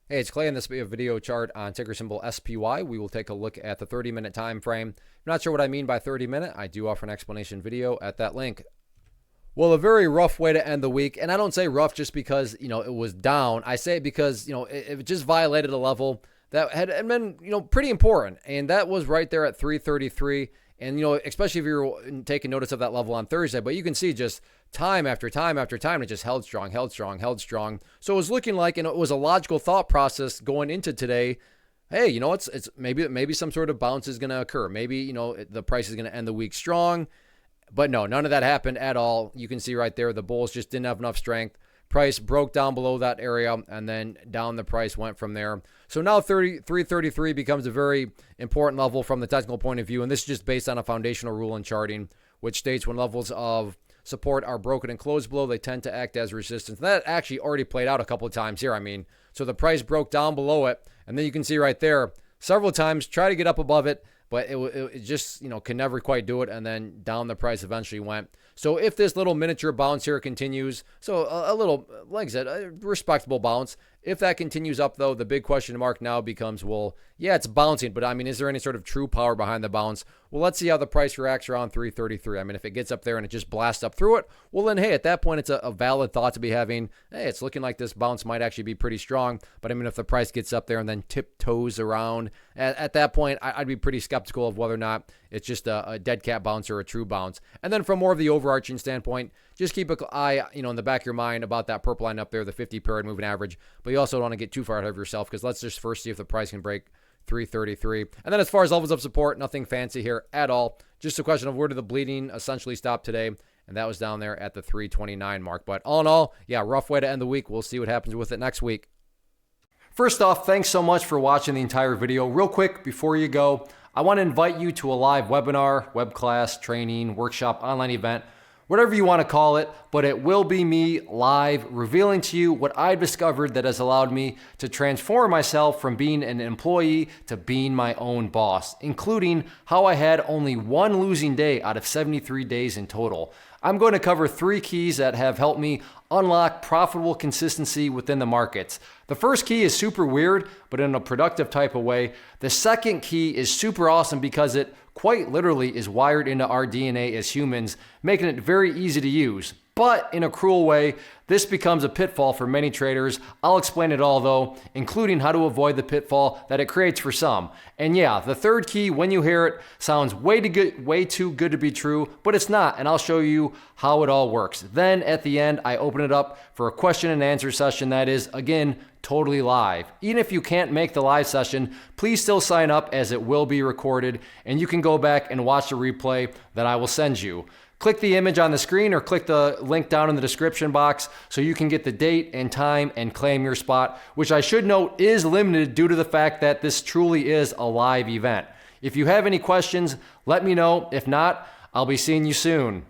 Hey, it's Clay, and this will be a video chart on ticker symbol SPY. We will take a look at the 30-minute time frame. If you're not sure what I mean by 30-minute, I do offer an explanation video at that link. Well, a very rough way to end the week, and I don't say rough just because, it was down. I say it because, it just violated a level that had been, pretty important, and that was right there at 333. And, especially if you're taking notice of that level on Thursday, but you can see just time after time after time, it just held strong, held strong, held strong. So it was looking like, and it was a logical thought process going into today. Hey, it's maybe some sort of bounce is going to occur. Maybe, the price is going to end the week strong. But no, none of that happened at all. You can see right there, the bulls just didn't have enough strength. Price broke down below that area, and then down the price went from there. So now 333 becomes a very important level from the technical point of view, and this is just based on a foundational rule in charting, which states when levels of support are broken and closed below, they tend to act as resistance. And that actually already played out a couple of times here. So the price broke down below it, and then you can see right there, several times, try to get up above it, but it just, can never quite do it, and then down the price eventually went. So if this little miniature bounce here continues, so a little, like I said, a respectable bounce. If that continues up, though, the big question mark now becomes, well, yeah, it's bouncing, but is there any sort of true power behind the bounce? Well, let's see how the price reacts around 333. If it gets up there and it just blasts up through it, well, then, hey, at that point, it's a valid thought to be having. Hey, it's looking like this bounce might actually be pretty strong. But if the price gets up there and then tiptoes around, at that point, I'd be pretty skeptical of whether or not it's just a dead cat bounce or a true bounce. And then from more of the overarching standpoint, just keep an eye, in the back of your mind about that purple line up there, the 50-period moving average. But you also don't want to get too far ahead of yourself, because let's just first see if the price can break 333. And then as far as levels of support, nothing fancy here at all. Just a question of where did the bleeding essentially stop today, and that was down there at the 329 mark. But all in all, yeah, rough way to end the week. We'll see what happens with it next week. First off, thanks so much for watching the entire video. Real quick, before you go, I want to invite you to a live webinar, web class, training, workshop, online event, whatever you want to call it, but it will be me live revealing to you what I've discovered that has allowed me to transform myself from being an employee to being my own boss, including how I had only one losing day out of 73 days in total. I'm going to cover 3 keys that have helped me unlock profitable consistency within the markets. The first key is super weird, but in a productive type of way. The second key is super awesome because it quite literally is wired into our DNA as humans, making it very easy to use. But in a cruel way, this becomes a pitfall for many traders. I'll explain it all though, including how to avoid the pitfall that it creates for some. And yeah, the third key, when you hear it, sounds way too good to be true, but it's not, and I'll show you how it all works. Then at the end, I open it up for a question and answer session that is, again, totally live. Even if you can't make the live session, please still sign up, as it will be recorded, and you can go back and watch the replay that I will send you. Click the image on the screen or click the link down in the description box so you can get the date and time and claim your spot, which I should note is limited due to the fact that this truly is a live event. If you have any questions, let me know. If not, I'll be seeing you soon.